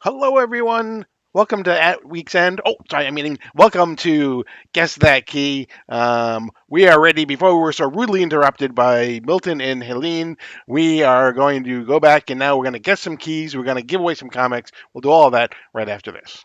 Hello, everyone. Welcome to At Week's End. Oh, sorry, welcome to Guess That Key. We are ready. Before we were so rudely interrupted by Milton and Helene, we are going to go back and now we're going to guess some keys. We're going to give away some comics. We'll do all of that right after this.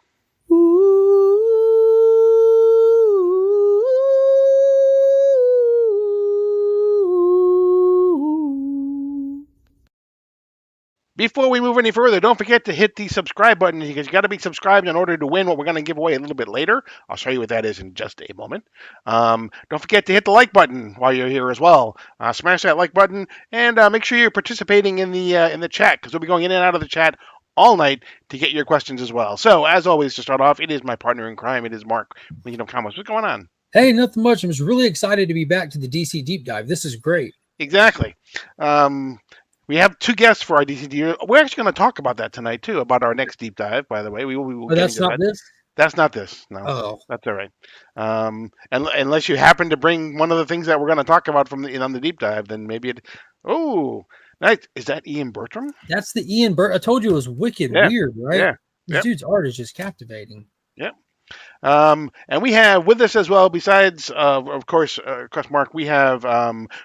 Before we move any further, don't forget to hit the subscribe button because you got to be subscribed in order to win what we're going to give away a little bit later. I'll show you what that is in just a moment. Don't forget to hit the like button while you're here as well. Smash that like button and make sure you're participating in the chat because we'll be going in and out of the chat all night to get your questions as well. So, as always, to start off, it is my partner in crime. It is Mark. Comics. What's going on? Hey, nothing much. I'm just really excited to be back to the DC Deep Dive. This is great. Exactly. We have two guests for our DCD. We're actually going to talk about that tonight, too, about our next deep dive, by the way. We will that's not this? That's not this. No. Oh. That's all right. And unless you happen to bring one of the things that we're going to talk about on the deep dive, then maybe it... Oh, nice. Is that Ian Bertram? That's the Ian Bertram. I told you it was wicked weird, right? Yeah. This dude's art is just captivating. Yep. And we have with us as well, besides, of course, Mark, we have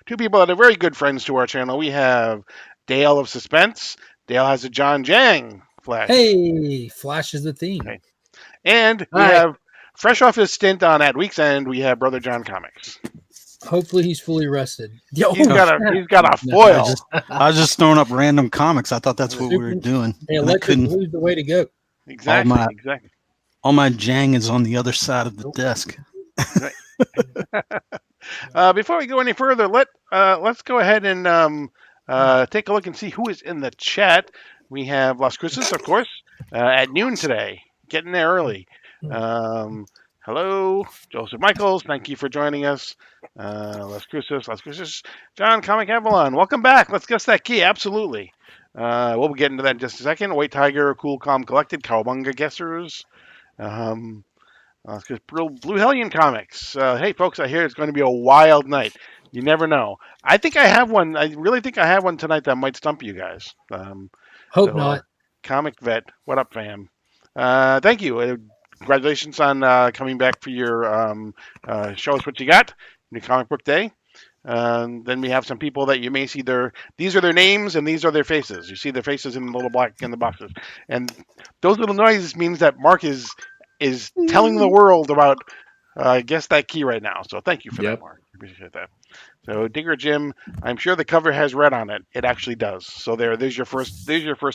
two people that are very good friends to our channel. We have Dale of Suspense. Dale has a John Jang Flash. Hey, Flash is the theme. Okay. And we have, fresh off his stint on At Week's End, we have Brother John Comics. Hopefully he's fully rested. He's got a foil. I was just throwing up random comics. I thought that's what we were doing. Hey, electric blue's the way to go. Exactly. All my Jang is on the other side of the desk. Before we go any further, let's go ahead and take a look and see who is in the chat. We have Las Cruces, of course, at noon today. Getting there early. Hello, Joseph Michaels. Thank you for joining us. Las Cruces. John, Comic Avalon. Welcome back. Let's guess that key. Absolutely. We'll be getting to that in just a second. White Tiger, Cool, Calm, Collected, Cowabunga Guessers. Blue Hellion Comics. Hey, folks, I hear it's going to be a wild night. You never know. I think I have one. I really think I have one tonight that might stump you guys. Hope not. Comic Vet. What up, fam? Thank you. Congratulations on coming back for your show us what you got. New Comic Book Day. Then we have some people that you may see these are their names and these are their faces. You see their faces in the little black in the boxes. And those little noises means that Mark is telling the world about guess that key right now. So thank you for that, Mark. Appreciate that. So Digger Jim, I'm sure the cover has red on it. It actually does. So there's your first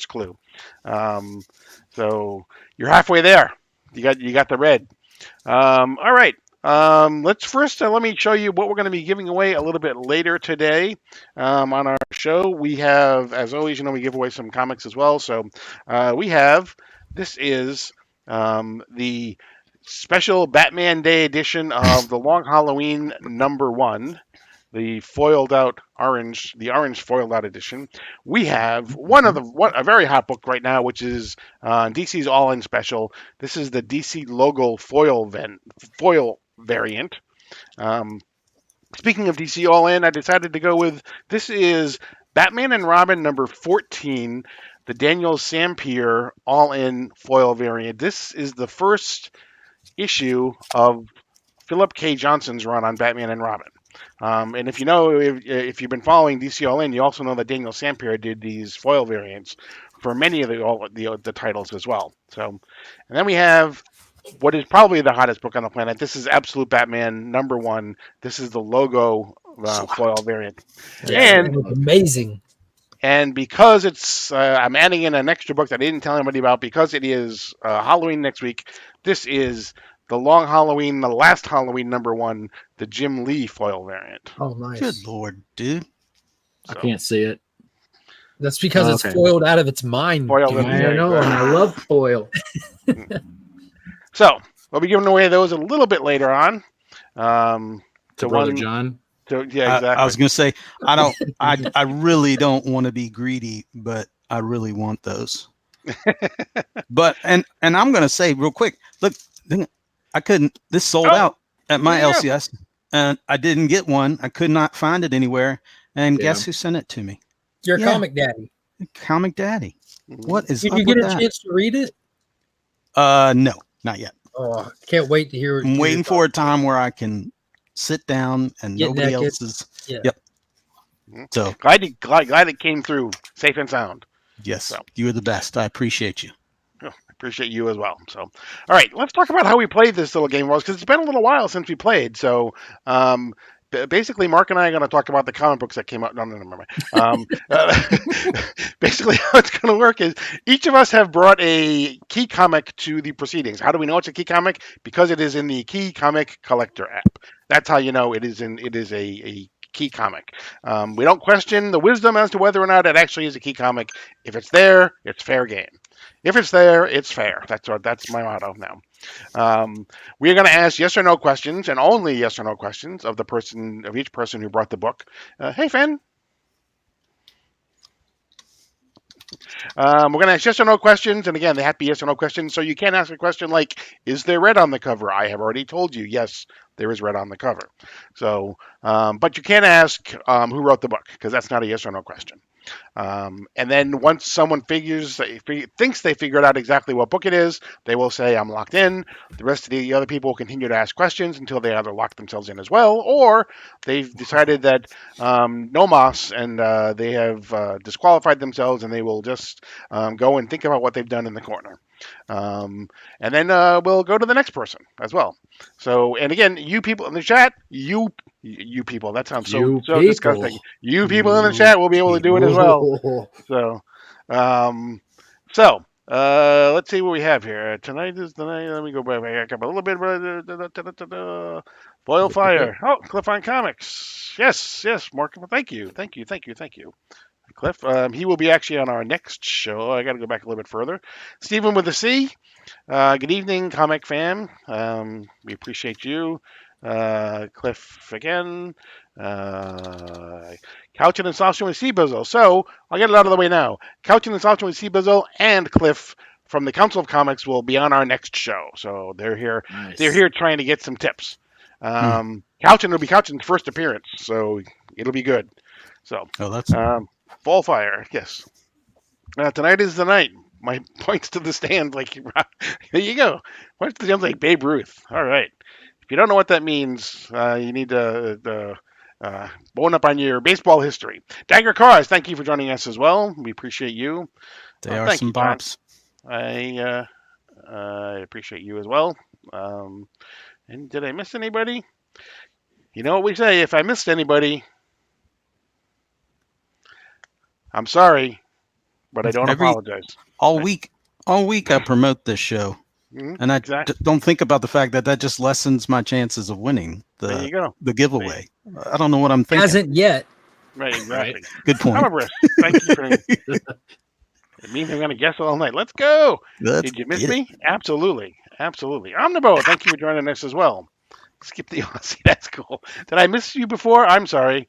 clue. So you're halfway there. You got the red. All right. Let me show you what we're going to be giving away a little bit later today on our show. We have, as always, we give away some comics as well. So this is the special Batman Day edition of the Long Halloween #1, the orange foiled out edition. We have a very hot book right now, which is DC's All In Special. This is the DC logo foil variant. Speaking of DC All In, I decided to go with, this is Batman and Robin #14, the Daniel Sampier All In foil variant. This is the first issue of Philip K. Johnson's run on Batman and Robin. And if if you've been following DC All In, you also know that Daniel Sampier did these foil variants for many of the titles as well. So, and then we have what is probably the hottest book on the planet. This is Absolute Batman #1. This is the logo foil variant. Yeah, and amazing. And because it's, I'm adding in an extra book that I didn't tell anybody about because it is Halloween next week. This is the last Halloween #1, the Jim Lee foil variant. Oh, nice. Good Lord, dude. I can't see it. That's because it's foiled out of its mind. I know, and I love foil. So we'll be giving away those a little bit later on. To Brother John. Yeah, exactly. I was going to say, I really don't want to be greedy, but I really want those. But and I'm going to say real quick, look, I couldn't. This sold out at my LCS, and I didn't get one. I could not find it anywhere. And guess who sent it to me? Your comic daddy. Comic daddy. What is? Did you get a chance to read it? No, not yet. Oh, can't wait to hear. I'm waiting for a time where I can sit down and Get nobody naked. else is. Yeah. Yep. Mhm. So Glad it came through safe and sound. yes, So. you are the best. I appreciate you. I appreciate you as well. So, all right, let's talk about how we played this little game, because it's been a little while since we played. So, basically, Mark and I are going to talk about the comic books that came out. No, never mind. Basically, how it's going to work is each of us have brought a key comic to the proceedings. How do we know it's a key comic? Because it is in the Key Comic Collector app. That's how you know it is a key comic. We don't question the wisdom as to whether or not it actually is a key comic. If it's there, it's fair game. If it's there, it's fair. That's my motto now. We are going to ask yes or no questions, and only yes or no questions of each person who brought the book. Hey, Finn. We're going to ask yes or no questions, and again, they have to be yes or no questions. So you can't ask a question like, "Is there red on the cover?" I have already told you, yes, there is red on the cover. So, but you can't ask who wrote the book, because that's not a yes or no question. And then once someone thinks they figured out exactly what book it is, they will say, "I'm locked in." The rest of the other people will continue to ask questions until they either lock themselves in as well, or they've decided that no mas, and they have disqualified themselves, and they will just go and think about what they've done in the corner. And then we'll go to the next person as well. So, and again, you people in the chat, you people, that sounds so disgusting. You people in the chat will be able to do it as well. So, let's see what we have here. Tonight is the night. Let me go back up a little bit. Boil Fire. Oh, Cliff on Comics. Yes, Mark. Thank you. Cliff. He will be actually on our next show. I got to go back a little bit further. Stephen with a C. Good evening, comic fan. We appreciate you. Cliff again. Couching and Saucing with Sea Bizzle. So I'll get it out of the way now. Couching and Saucing with Sea Bizzle and Cliff from the Council of Comics will be on our next show. So they're here. Nice. They're here trying to get some tips. Couching will be Couching's first appearance, so it'll be good. So that's Fall Fire. Yes. Tonight is the night. My points to the stand, like, there you go. Points to the stand like Babe Ruth. All right. If you don't know what that means, you need to bone up on your baseball history. Dagger Cars, thank you for joining us as well. We appreciate you. They are some bops. I appreciate you as well. And did I miss anybody? You know what we say, if I missed anybody, I'm sorry, but I don't apologize. All week I promote this show. Mm-hmm. And I don't think about the fact that just lessens my chances of winning the giveaway. I don't know what I'm thinking. Hasn't yet. Right, exactly. Right. Good point. Thank you for it means I'm going to guess all night. Let's go. Did you miss me? Absolutely. Omnibo, thank you for joining us as well. Skip the Aussie. That's cool. Did I miss you before? I'm sorry.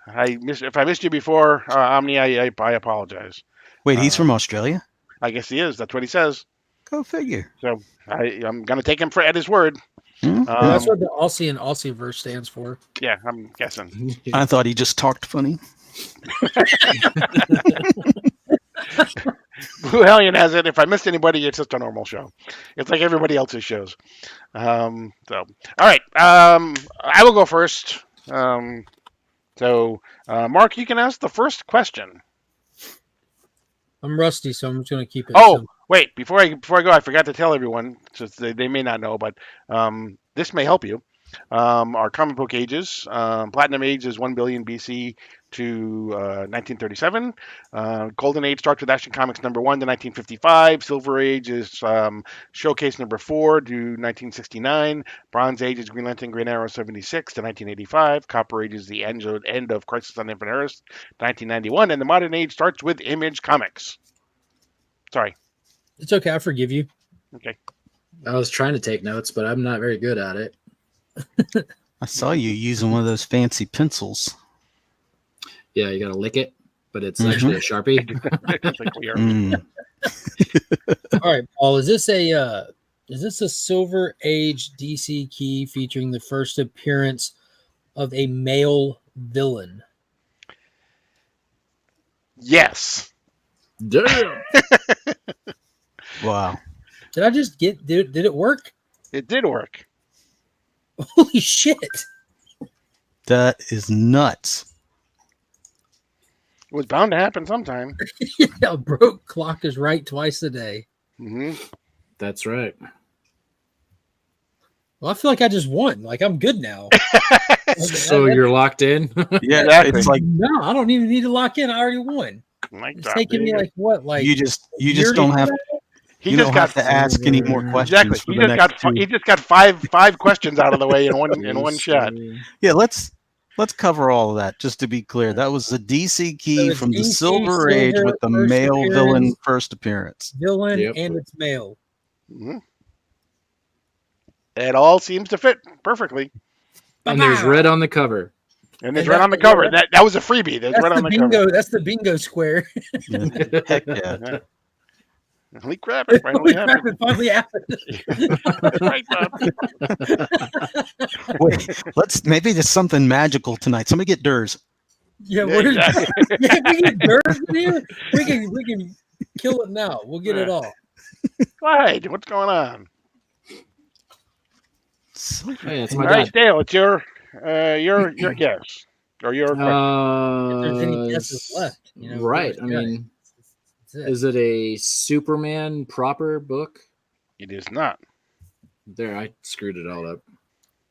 If I missed you before, Omni, I apologize. Wait, he's from Australia? I guess he is. That's what he says. Go figure. So I'm going to take him at his word. That's what the Aussie and Aussieverse stands for. Yeah, I'm guessing. I thought he just talked funny. Blue Hellion has it. If I missed anybody, it's just a normal show. It's like everybody else's shows. All right. I will go first. Mark, you can ask the first question. I'm rusty, so I'm just going to keep it. Oh, wait! Before I go, I forgot to tell everyone, since they may not know, but this may help you. Our comic book ages: Platinum Age is 1 billion BC to 1937. Golden Age starts with Action Comics #1 to 1955. Silver Age is Showcase #4 to 1969. Bronze Age is Green Lantern, Green Arrow 76 to 1985. Copper Age is the end of Crisis on Infinite Earths 1991. And the Modern Age starts with Image Comics. Sorry. It's okay. I forgive you. Okay. I was trying to take notes, but I'm not very good at it. I saw you using one of those fancy pencils. Yeah, you got to lick it, but it's actually a Sharpie. All right, Paul, is this a Silver Age DC key featuring the first appearance of a male villain? Yes. Damn. Wow. Did I just get? Did it work? It did work. Holy shit! That is nuts. It was bound to happen sometime. A broke clock is right twice a day. Hmm. That's right. Well, I feel like I just won. Like I'm good now. So you're locked in? Yeah, Exactly. it's like No, I don't even need to lock in. I already won. Mic It's drop. taking There me you go. like what? Like you just year don't to have do that? He you just don't got have to ask any more questions exactly. for the next two. He just got five questions out of the way in one shot. Yeah, let's cover all of that just to be clear. That was the DC key So it's from the DC Silver Age Silver with the first male villain appearance. first appearance. Villain Yep. and it's male. Mhm. It all seems to fit perfectly. And there's Ba-pow! red on the cover. And it's And red that- on the cover. yeah, That was a freebie. There's That's red the on the bingo. cover. That's the bingo square. Yeah. Heck yeah. Yeah. Holy crap! It finally Holy crap! happened. It finally happened. That's right, Bob. Wait, maybe there's something magical tonight. Somebody get Durs. Yeah, Yeah, where's exactly. yeah, we get dirt in here. We can kill it now. We'll get it all. Clyde, what's going on? Hey, it's All my right, dad. Dale, it's your guess or your question. If there's any guesses left, Right. I whoever's got it. mean, That's it. is it a Superman proper book? It is not. There, I screwed it all up.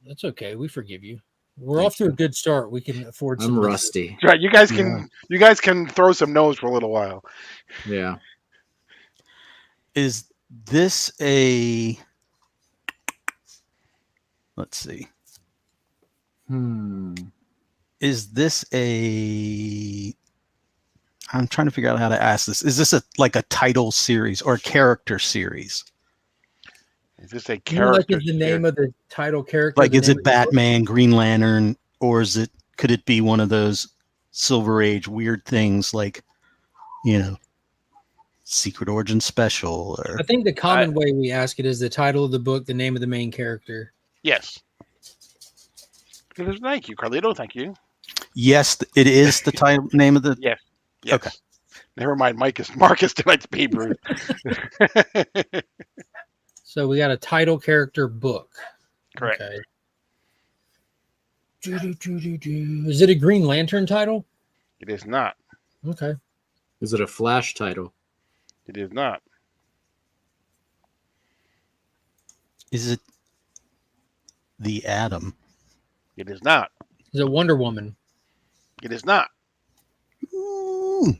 That's okay. We forgive you. We're off to a good start. We can afford some I'm misses. rusty. That's right. You guys can throw some no's for a little while. Yeah. Is this a let's see. Is this a I'm trying to figure out how to ask this. Is this like a title series or a character series? Is this a You know, like character? is the name of the title character? Like the is name it of the book? Batman, Green Lantern, or could it be one of those Silver Age weird things like, Secret Origin Special or I think the common way we ask it is the title of the book, the name of the main character. Yes. Thank you, Carlito. Thank you. yes, it is the title name of the Yes. Okay. Never mind. Marcus tonight's Babe Ruth. So we got a title character book. Correct. Okay. Is it a Green Lantern title? It is not. Okay. Is it a Flash title? It is not. Is it the Atom? It is not. Is it Wonder Woman? It is not. Ooh,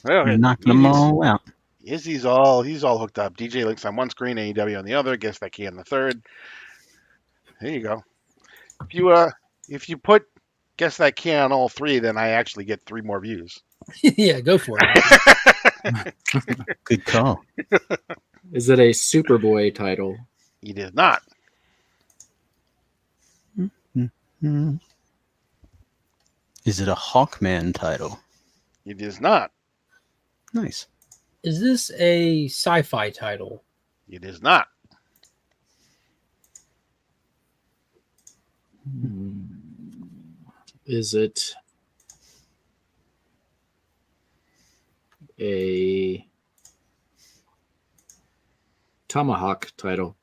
Well, you're knocking them all out. He's all hooked up. DJ Links on one screen, AEW on the other. Guess that key on the third. There you go. If you put guess that key on all three, then I actually get 3 more views. Yeah, go for it. Good call. Is it a Superboy title? It is not. Is it a Hawkman title? It is not. Nice. Is this a sci-fi title? It is not. Is it a Tomahawk title?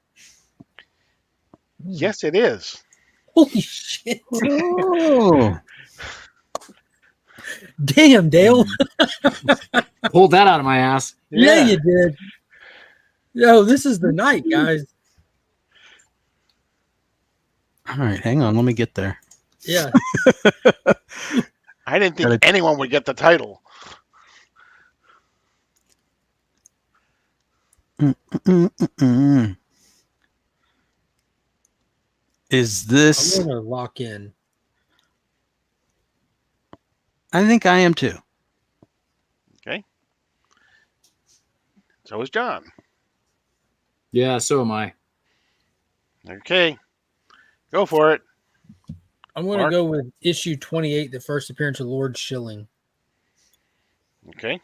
Yes, it is. Holy shit. Oh, Damn, Dale. Pulled that out of my ass. Yeah, you did. Yo, this is the night, guys. all right. Hang on. Let me get there. Yeah. I didn't think Gotta- anyone would get the title. Is I'm this? going to lock in. I think I am too. So is John. Yeah, so am I. Okay. Go for it. I'm going to Mark? go with issue 28, the first appearance of Lord Schilling. Okay.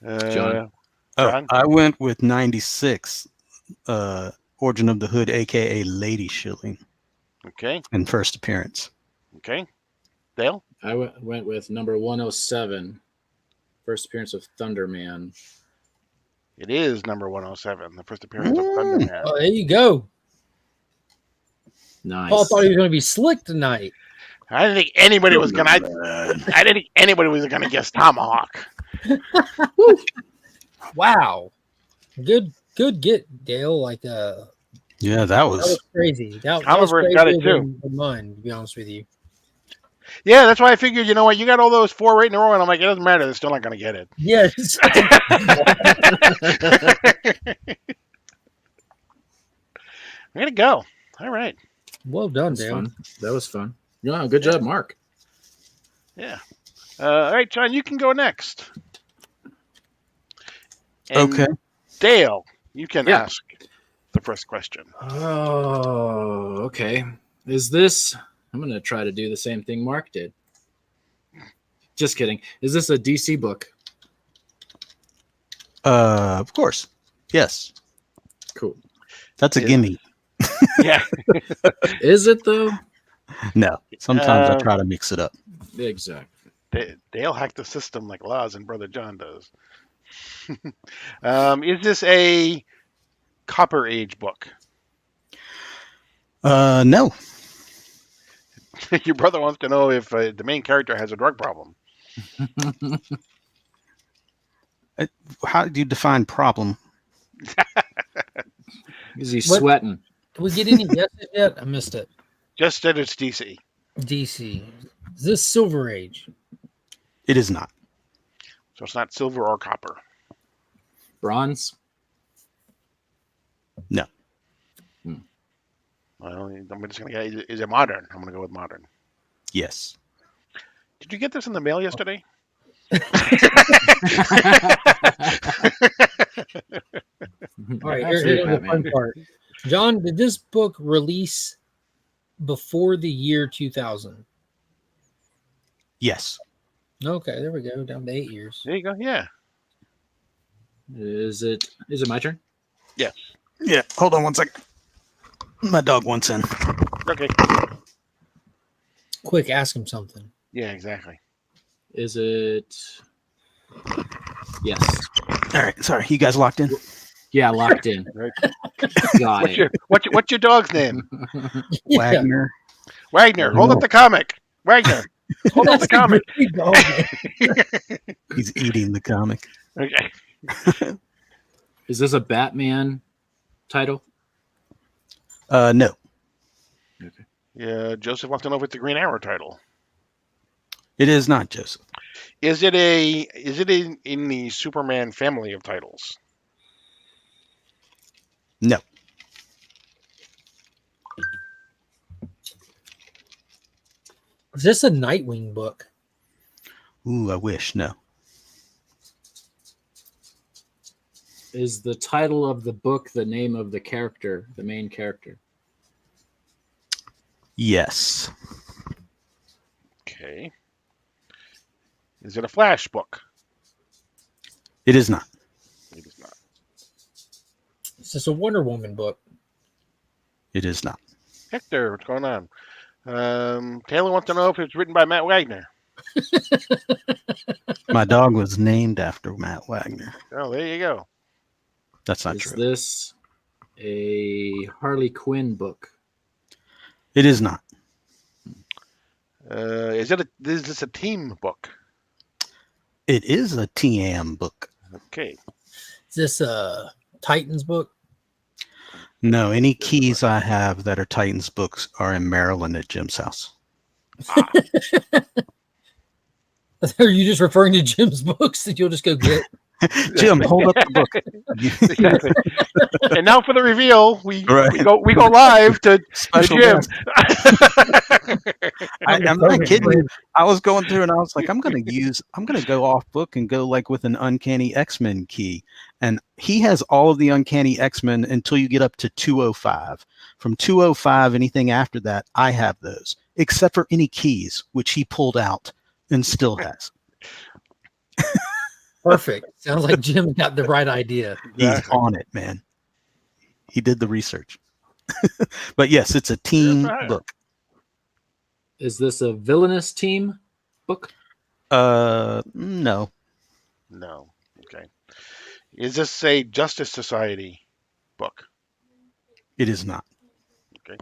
John. Oh, John? I went with 96. Origin of the Hood, aka Lady Shilling, Okay. in first appearance. Okay. Dale? I went with number 107. First appearance of Thunderman. It is number 107, the first appearance of Thunderman. Oh, there you go. Nice. Paul thought he was going to be slick tonight. I didn't think anybody was gonna. I didn't think anybody was gonna guess Tomahawk. Wow. Good get, Dale. Like Yeah, that that was was crazy. That was Oliver's got it, crazier too. than mine, to be honest with you. Yeah, that's why I figured. You know what? You got all those 4 right in a row, and I'm like, it doesn't matter. They're still not gonna get it. Yes. Way to go! All right. Well done, That was Dale. fun. That was fun. Yeah, good job, Mark. Yeah. All right, John, you can go next. And okay. Dale, you can Yeah. ask the first question. Oh, okay. Is this? I'm gonna try to do the same thing Mark did. Just kidding. Is this a DC book? Of course. Yes. Cool. That's a Yeah. gimme. Yeah. Is it though? No. Sometimes I Um, try to mix it up. Exactly. Dale hacked the system like Laz and Brother John does. Is this a Copper Age book? No. Your brother wants to know if the main character has a drug problem. How do you define problem? Is he What? sweating? Did we get any guesses yet? I missed it. Just that it's DC. DC. Is this Silver Age? It is not. So it's not silver or copper. Bronze? No. Well, I'm just going to get, is it modern? I'm going to go with modern. Yes. Did you get this in the mail yesterday? All right, Absolutely, here's the fun Batman. part. John, did this book release before the year 2000? Yes. Okay, there we go. Down to 8 years. There you go. Yeah. Is it my turn? Yes. Yeah. Hold on one second. My dog wants in. Okay. Quick, ask him something. Yeah, exactly. Is it? Yes. All right. Sorry. You guys locked in? Yeah, locked in. Right. Got it. What's your dog's name? Yeah. Wagner. Wagner. Hold up the comic. Wagner. Hold up the That's a comic. great dog. He's eating the comic. Okay. Is this a Batman title? No. Yeah, Joseph wants to know if it's a Green Arrow title. It is not, Joseph. Is it in the Superman family of titles? No. Is this a Nightwing book? Ooh, I wish. No. Is the title of the book the name of the character, the main character? Yes. Okay. Is it a Flash book? It is not. It is not. Is this a Wonder Woman book? It is not. Hector, what's going on? Taylor wants to know if it's written by Matt Wagner. My dog was named after Matt Wagner. Oh, there you go. That's not Is true. this a Harley Quinn book? It is not. Is this a team book? It is a TM book. Okay. Is this a Titans book? No, any keys I have that are Titans books are in Maryland at Jim's house. Are you just referring to Jim's books that you'll just go get? Jim, hold up the book. Exactly. And now for the reveal. We Right. we go live to Special Jim. guest. I'm not kidding you. I was going through and I was like, I'm gonna go off book and go like with an Uncanny X-Men key. And he has all of the Uncanny X-Men until you get up to 205. From 205, anything after that, I have those, except for any keys, which he pulled out and still has. Perfect. Sounds like Jim got the right idea. He's Exactly. on it, man. He did the research. But yes, it's a team That's right. book. Is this a villainous team book? No. No. Okay. Is this a Justice Society book? It is not. Okay.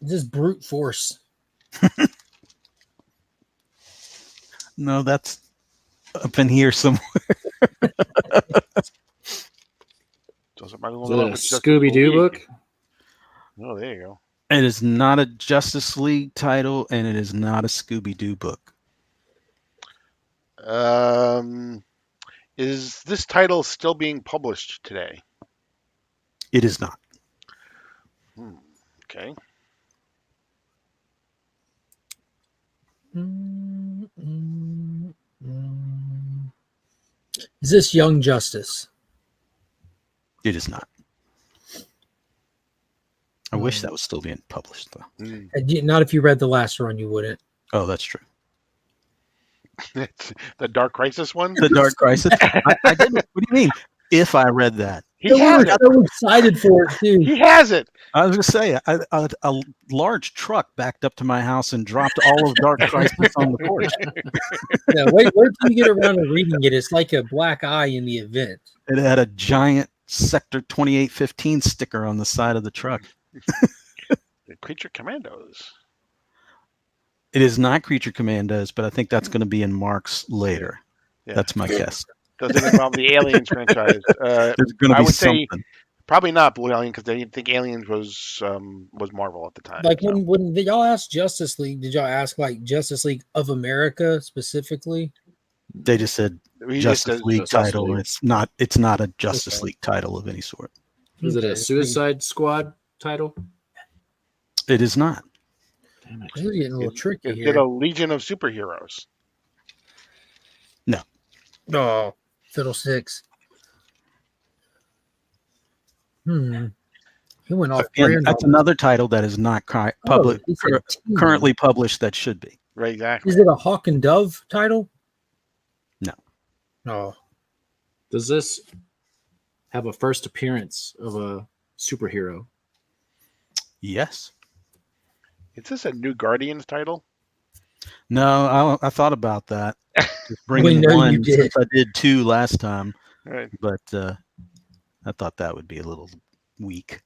Is this brute force? No, that's up in here somewhere. Joseph Michael Is will it come a up with Justice Scooby Doo League. book? Oh, there you go. It is not a Justice League title, and it is not a Scooby Doo book. Is this title still being published today? It is not. Okay. Mm, mm, mm. Is this Young Justice? It is not. I wish that was still being published, though. Mm. Not if you read the last run, you wouldn't. Oh, that's true. The Dark Crisis one? The Dark Crisis. I didn't. What do you mean? If I read that, He We has were it. so excited for it too. He has it. I was going to say a large truck backed up to my house and dropped all of Dark Crisis on the porch. Yeah, wait till you get around to reading it. It's like a black eye in the event. It had a giant Sector 2815 sticker on the side of the truck. The Creature Commandos. It is not Creature Commandos, but I think that's going to be in Mark's later. Yeah. That's my guess. Does it involve the Aliens franchise? There's going to I be would say something. probably not Blue Alien because they didn't think Aliens was Marvel at the time. Like so. when did y'all ask Justice League? Did y'all ask like Justice League of America specifically? They just said He just Justice says League Justice title. League. It's not a Justice Okay. League title of any sort. Is it Okay. a Suicide Squad title? It is not. Damn it. This is getting a little tricky Is here. it a Legion of Superheroes? Oh, Fiddlesticks. He went off Again, brand. that's another title that is not He said team. currently published that should be. Right, exactly. Is it a Hawk and Dove title? No. Oh, Does this have a first appearance of a superhero? Yes. Is this a New Guardians title? No, I thought about that. Just We bringing know you one did. since I did two last time, Right. but I thought that would be a little weak.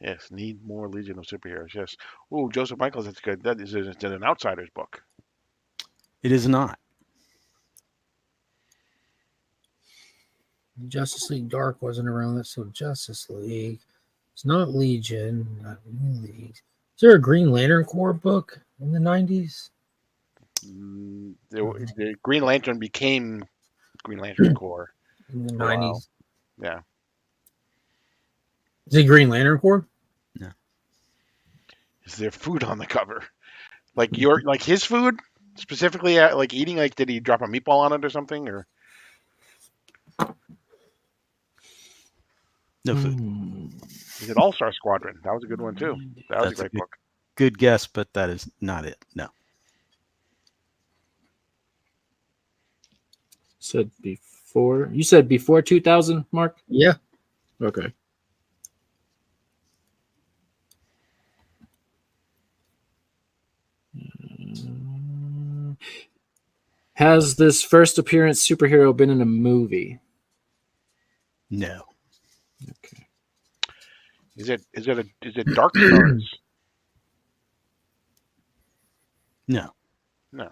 Yes, need more Legion of Superheroes. Yes. Ooh, Joseph Michaels, that's good. That is an Outsiders book. It is not. Justice League Dark wasn't around. That's so Justice League. It's not Legion. Not New League. Is there a Green Lantern Corps book in the 90s? The Green Lantern became Green Lantern Corps. In the For a while. 90s. Yeah. Is it Green Lantern Corps? Is there food on the cover? Like his food specifically? Like eating? Like did he drop a meatball on it or something? Or No food. is it All Star Squadron? That was a good one too. That was That's a a great book. Good guess, but that is not it. No. Said before. You said before 2000, Mark? Yeah. Okay. Has this first appearance superhero been in a movie? No. Okay. Is it Dark Stars? No. No.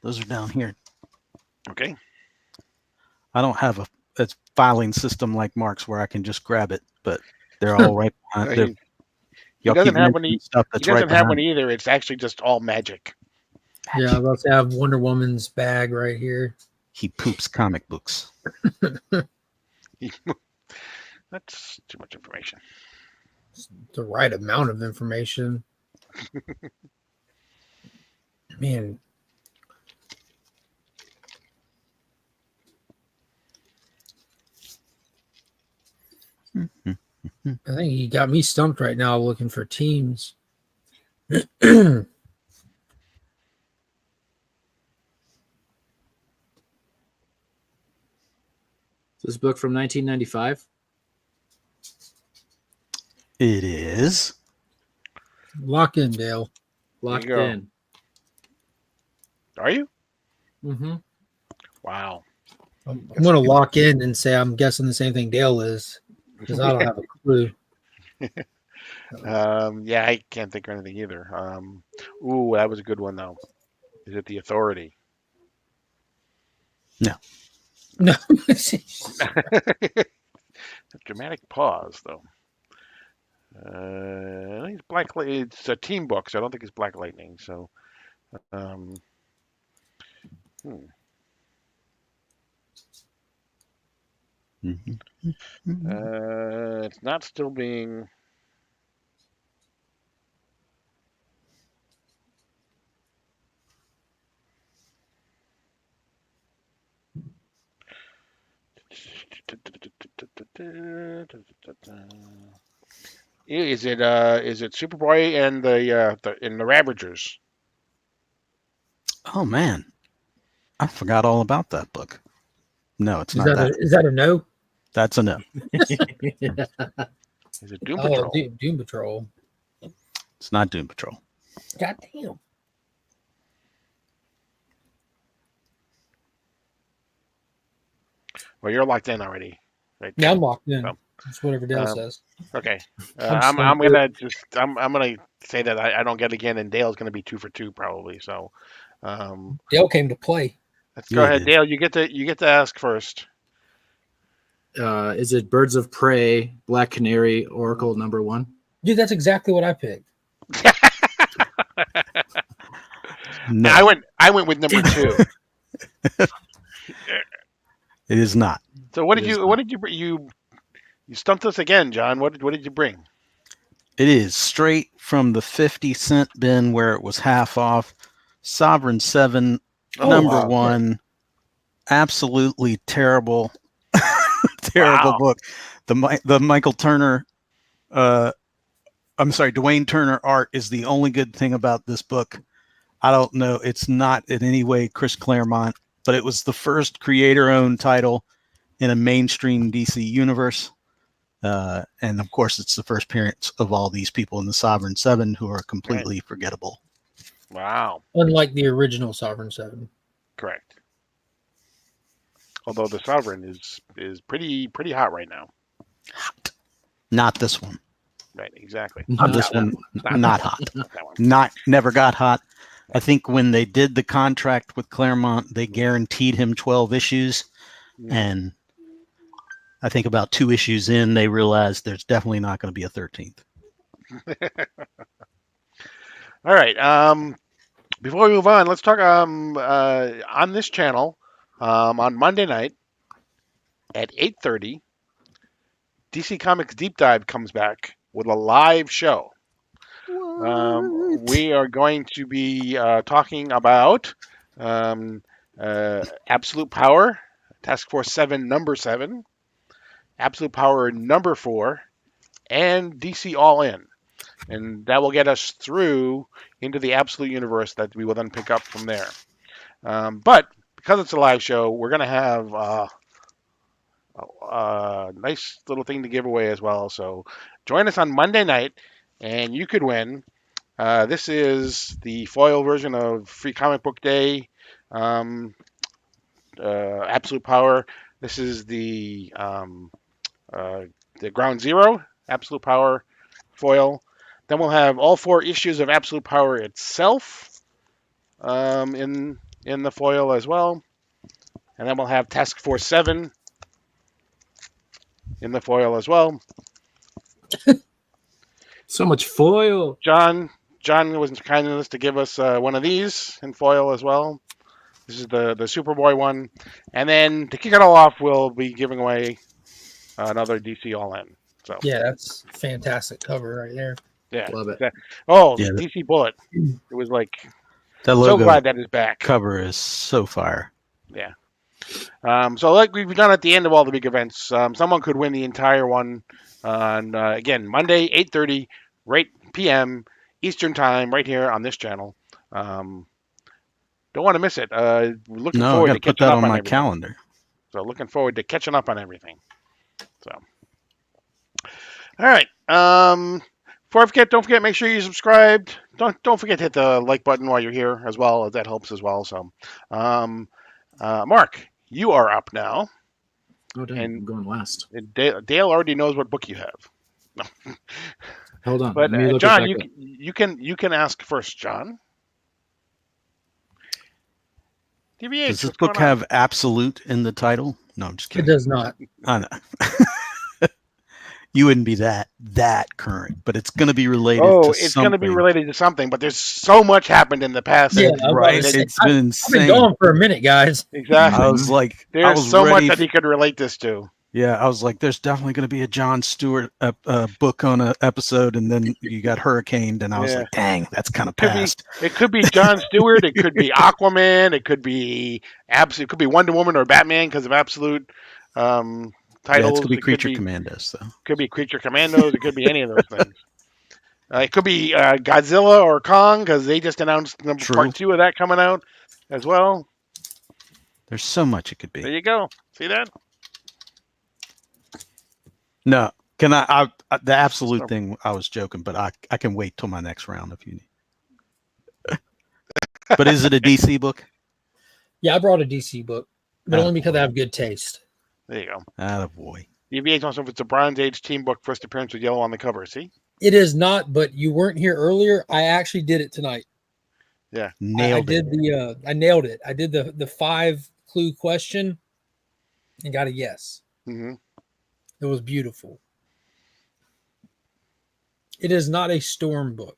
Those are down here. Okay. I don't have a filing system like Mark's where I can just grab it, but they're all right behind. He Y'all doesn't keep have one. mentioning stuff He that's doesn't right have behind. one either. It's actually just all magic. Yeah, I'm about to have Wonder Woman's bag right here. He poops comic books. That's too much information. It's the right amount of information. Man. I think he got me stumped right now looking for teams. Is this book from 1995? It is. Lock in, Dale. Locked go. in. Are you? Mm-hmm. Wow. I'm going to lock in and say I'm guessing the same thing Dale is because I don't have a clue. Yeah, I can't think of anything either. Ooh, that was a good one though. Is it The Authority? No. No. A dramatic pause though. I think it's It's a team book, so I don't think it's Black Lightning. So, um, hmm. It's not still being. Is it Superboy and the Ravagers? Oh man, I forgot all about that book. No, it's Is not that that. is that a no? That's a no. Is it Doom Oh, Patrol? Doom Patrol. It's not Doom Patrol. God damn. Well, you're locked in already, right? Yeah, I'm locked in. So, That's whatever Dale um, says. okay. I'm I'm stumped. gonna say that I don't get it again, and Dale's gonna be 2 for 2 probably. So, Dale came to play. let's go Yeah, he ahead, did. Dale. You get to ask first. Is it Birds of Prey, Black Canary, Oracle #1? Dude, that's exactly what I picked. No, I went with number 2. it is not. So what did you bring? You stumped us again, John. What did you bring? It is straight from the 50-cent bin where it was half off. Sovereign 7, Oh, number wow. 1. Absolutely terrible, terrible Wow. book. The Michael Turner, I'm sorry, Dwayne Turner art is the only good thing about this book. I don't know. It's not in any way Chris Claremont, but it was the first creator-owned title in a mainstream DC universe. And of course, it's the first appearance of all these people in the Sovereign 7 who are completely forgettable. Wow. Unlike the original Sovereign 7. Correct. Although the Sovereign is pretty hot right now. Hot. Not this one. Right. Exactly. Not This that one, one. not hot. Not that one. Never got hot. I think when they did the contract with Claremont, they guaranteed him 12 issues. And I think about 2 issues in, they realized there's definitely not going to be a 13th. All right. Before we move on, let's talk on this channel on Monday night at 8:30. DC Comics Deep Dive comes back with a live show. We are going to be talking about Absolute Power, Task Force 7, number 7, Absolute Power number 4, and DC All In. And that will get us through into the Absolute Universe that we will then pick up from there. But because it's a live show, we're going to have a nice little thing to give away as well. So join us on Monday night, and you could win. This is the foil version of Free Comic Book Day, Absolute Power. This is the Ground Zero Absolute Power foil. Then we'll have all 4 issues of Absolute Power itself in the foil as well, and then we'll have Task Force 7 in the foil as well. So much foil. John was kind enough to give us one of these in foil as well. This is the Superboy one, and then to kick it all off, we'll be giving away another DC All In. So Yeah, that's fantastic cover right there. yeah, Love it. Yeah, DC Bullet. It was like That so logo glad that is back. cover is so fire. Yeah. So like we've done at the end of all the big events, someone could win the entire one on again Monday 8:30 right p.m. Eastern time right here on this channel. Don't want to miss it. Looking No, I forward got to to put catching that up on on my everything. calendar. So looking forward to catching up on everything. So all right. Before I forget, don't forget, make sure you subscribed don't forget to hit the like button while you're here as well. That helps as well. So, Mark, you are up now, Oh, dang, and I'm going last. Dale already knows what book you have. Hold on. But Let me look it John, back up. you can ask first, John. DBH, Does this what's going book on? have absolute in the title? No, I'm just It kidding. does not. I know. You wouldn't be that current, but it's going to be related Oh, to it's going to be something. related to something, but there's so much happened in the past. Yeah, I was Right. about to say, It's been I've been insane. gone for a minute, guys. Exactly. I was like, I There's was so much ready. that he could relate this to. Yeah, I was like, there's definitely going to be a Jon Stewart book on an episode, and then you got hurricaned, and I was Yeah. like, dang, that's kind of Could be past. it could be Jon Stewart. It could be Aquaman. It could be It could be Wonder Woman or Batman because of absolute Yeah, titles. it's going to be It could Creature be Commandos, though. Creature Commandos. It could be any of those things. It could be Godzilla or Kong because they just announced True. part 2 of that coming out as well. There's so much it could There be. you go. See that? No, can I the absolute thing, I was joking, but I can wait till my next round if you need. But is it a DC book? Yeah, I brought a DC book, but only because I have good taste. There you go. Attaboy. DVH wants to know if it's a Bronze Age team book, first appearance with yellow on the cover. See? It is not, but you weren't here earlier. I actually did it tonight. Yeah. Nailed I it. did I nailed it. I did the 5-clue question and got a yes. Mm-hmm. It was beautiful. It is not a storm book.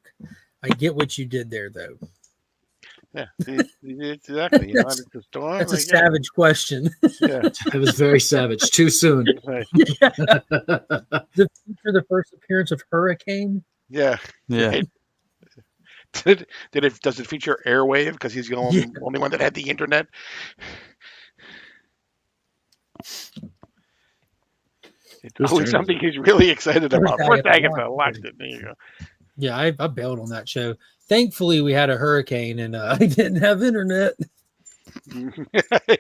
I get what you did there, though. Yeah. See, exactly. You know, it's a storm. That's a I get it. savage question. Yeah. It was very savage. Too soon. Right. The feature the first appearance of Hurricane. Yeah. Yeah. Right. Does it feature Airwave because he's the only one that had the internet? It's Whose always turn is something he's really excited about. First Agatha Agatha locked locked it. There you go. Yeah, I bailed on that show. Thankfully, we had a hurricane and I didn't have internet. There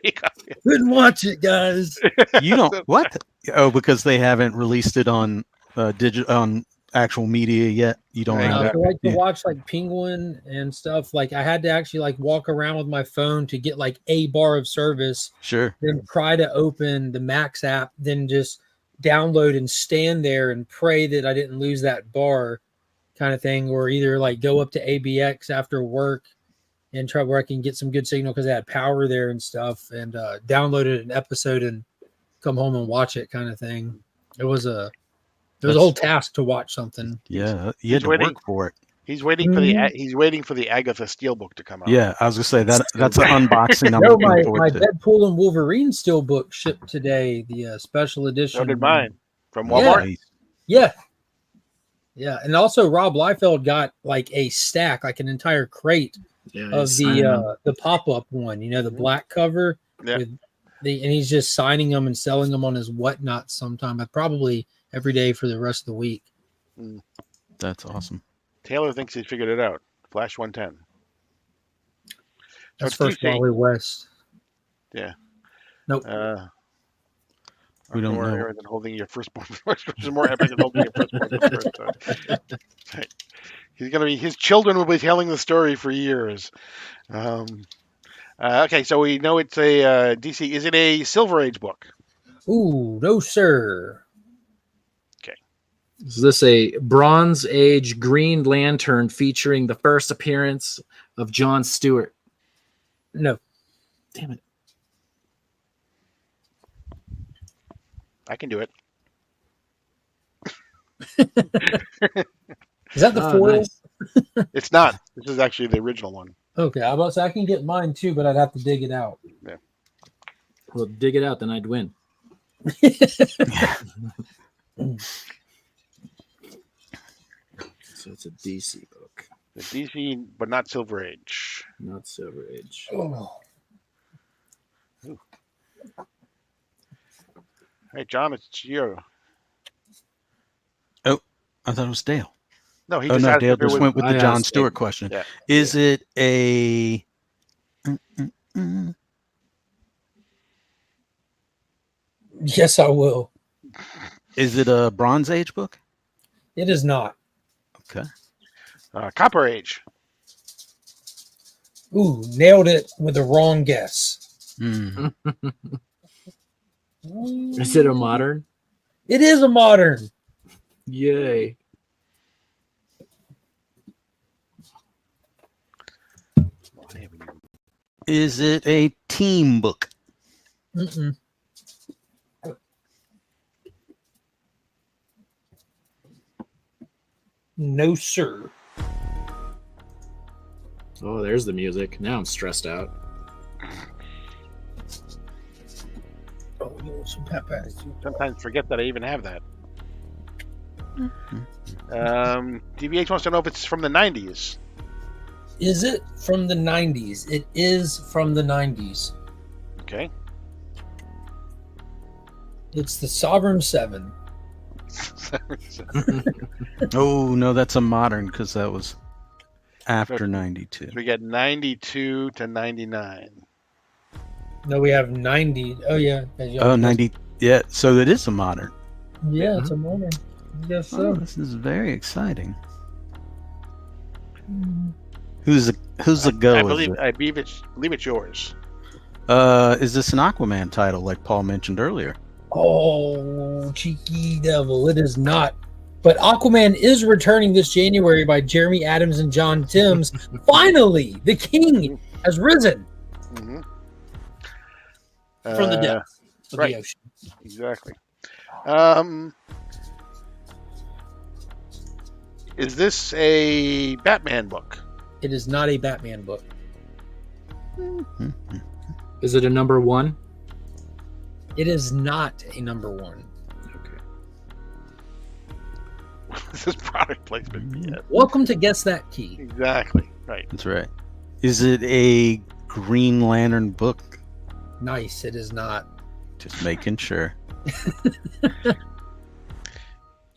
you go. Couldn't watch it, guys. You don't what? Oh, because they haven't released it on on actual media yet. You don't Right. have For it. like to Yeah. watch like Penguin and stuff, like I had to actually like walk around with my phone to get like a bar of service, Sure. then try to open the Max app, then just download and stand there and pray that I didn't lose that bar kind of thing, or either like go up to ABX after work and try where I can get some good signal because I had power there and stuff, and downloaded an episode and come home and watch it kind of thing. It was a whole task to watch something. Yeah, you had to waiting. work for it. He's waiting for the Agatha Steelbook to come out. Yeah, I was gonna say that's an unboxing. I'm No, looking my forward to. Deadpool and Wolverine Steelbook shipped today, the special edition. So did mine from Yeah. Walmart. Nice. Yeah. Yeah. And also Rob Liefeld got like a stack, like an entire crate Yeah, of the pop-up one, you know, the black cover Yeah. with and he's just signing them and selling them on his whatnot sometime, probably every day for the rest of the week. That's awesome. Taylor thinks he's figured it out. Flash 110. That's it's first DC. Wally West. Yeah. Nope. We don't more know. rare than holding your firstborn, which is more epic than holding your firstborn for the first time. Right. His children will be telling the story for years. Okay, so we know it's a DC. Is it a Silver Age book? Ooh, no, sir. Is this a Bronze Age Green Lantern featuring the first appearance of Jon Stewart? No. Damn it. I can do it. Is that the foil? Nice. It's not. This is actually the original one. Okay, I was I can get mine too, but I'd have to dig it out. Well, dig it out, then I'd win. So it's a DC book, The DC, but not Silver Age. not Silver Age. Oh. Hey, John, it's you. I thought it was Dale. No, he Oh just no, asked Dale if it just was. went with the I Jon asked Stewart it. question. Yeah. Is it a? Yes, I will. Is it a Bronze Age book? It is not. Okay. Copper Age. Ooh, nailed it with the wrong guess. Mm. Is it a modern? It is a modern. Yay. Is it a team book? Mm-mm. No, sir. Oh, there's the music. Now I'm stressed out. Oh, you want some pepper? Sometimes forget that I even have that. DVH wants to know if it's from the 90s. Is it from the 90s? It is from the 90s. Okay. It's the Sovereign Seven. Oh no, that's a modern because that was after 92. So we got 92 to 99. No, we have 90. Oh, yeah. Oh, 90. Yeah, so it is a modern. Yeah, it's a modern. Yes, Oh, so. this is very exciting. Who's the go? I is believe it? it's yours. Is this an Aquaman title like Paul mentioned earlier? Oh, cheeky devil. It is not. But Aquaman is returning this January by Jeremy Adams and John Timms. Finally, the king has risen Mm-hmm. from the depths of right. the ocean. Exactly. Is this a Batman book? It is not a Batman book. Is it a number one? It is not a number one. Okay. This is product placement. Yeah, Welcome to Guess That Key. exactly. Right. That's right. Is it a Green Lantern book? Nice. It is not. Just making sure.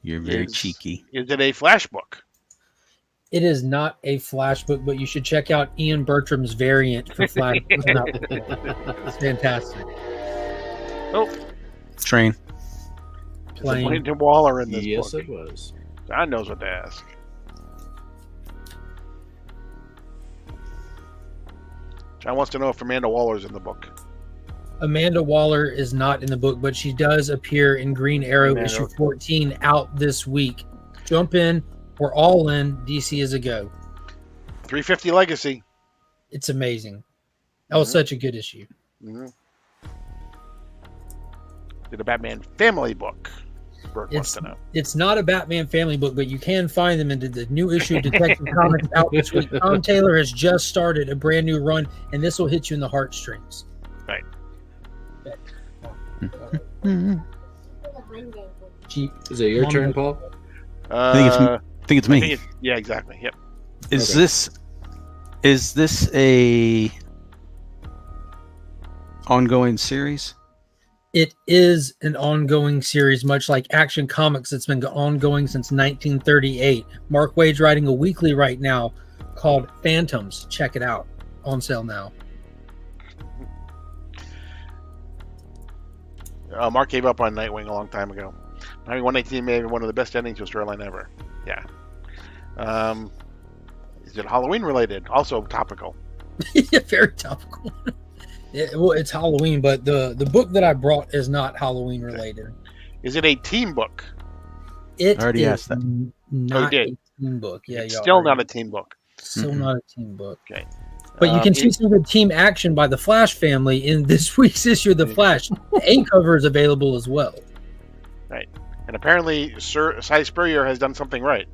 You're very cheeky. Is it a Flash book? It is not a Flash book, but you should check out Ian Bertram's variant for Flash. It's fantastic. Oh, Train. Plain. Amanda Waller in this Yes, book. it was. John knows what to ask. John wants to know if Amanda Waller's in the book. Amanda Waller is not in the book, but she does appear in Green Arrow Green Arrow. issue 14 out this week. Jump in. We're all in. DC is a go. 350 Legacy. It's amazing. That was such a good issue. Mm-hmm. Did a Batman family book? Bert wants to know. It's not a Batman family book, but you can find them in the new issue of Detective Comics out this week. Tom Taylor has just started a brand new run, and this will hit you in the heartstrings. Right. Cheap. Is it your turn, Paul? I think it's me. Yeah, exactly. Yep. Is Okay. this a ongoing series? It is an ongoing series, much like Action Comics. It's been ongoing since 1938. Mark Wade's writing a weekly right now called Phantoms. Check it out. On sale now. Mark gave up on Nightwing a long time ago. Nightwing 118 may be one of the best endings to a storyline ever. Yeah. Is it Halloween related? Also topical. Yeah, very topical. Well, it's Halloween, but the book that I brought is not Halloween related. Is it a team book? It I already is asked that. not did. a team book. Yeah, It's y'all still already- not a team book. Still not a team book. Okay. But you can see some good team action by the Flash family in this week's issue of the Flash. The A cover is available as well. Right. And apparently, Sir Cy Spurrier has done something right.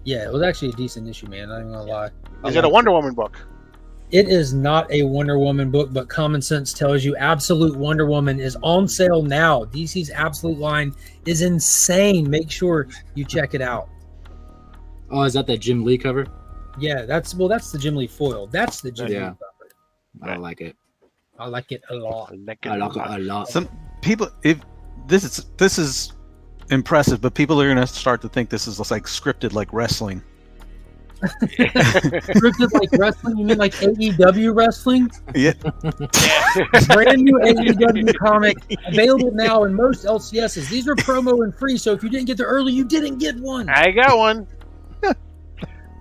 Yeah, it was actually a decent issue, man. I'm not gonna lie. Is it a Wonder Woman book? It is not a Wonder Woman book, but common sense tells you Absolute Wonder Woman is on sale now. DC's Absolute line is insane. Make sure you check it out. Oh, is that that Jim Lee cover? Yeah, that's the Jim Lee foil. That's the Jim Yeah. Lee cover. I like it. I like it a lot. I like it a lot. Some people, if this is impressive, but people are gonna start to think this is like scripted like wrestling. Scripted like wrestling? You mean like AEW wrestling? Yeah. Brand new AEW comic available now in most LCSs. These are promo and free, so if you didn't get there early, you didn't get one. I got one.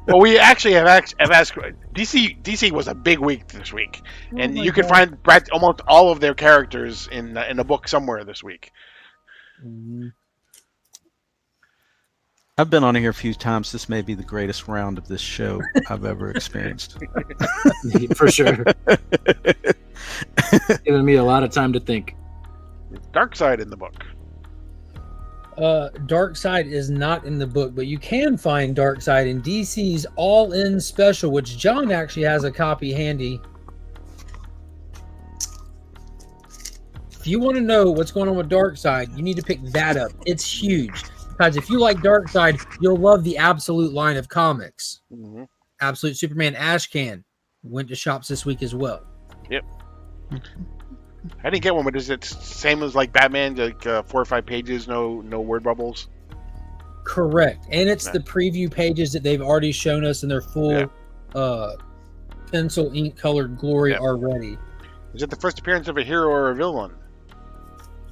Well, we actually have asked DC was a big week this week, and my you can God. find almost all of their characters in a book somewhere this week. Mhm. I've been on here a few times. This may be the greatest round of this show I've ever experienced. For sure. Giving me a lot of time to think. Dark Side in the book. Dark Side is not in the book, but you can find Dark Side in DC's All-In Special, which John actually has a copy handy. If you want to know what's going on with Dark Side, you need to pick that up. It's huge. Because if you like Dark Side, you'll love the Absolute line of comics. Mm-hmm. Absolute Superman Ashcan went to shops this week as well. Yep. I didn't get one, but is it same as like Batman, like 4 or 5 pages, no word bubbles? Correct. And it's the preview pages that they've already shown us in their full pencil ink colored glory already. Is it the first appearance of a hero or a villain?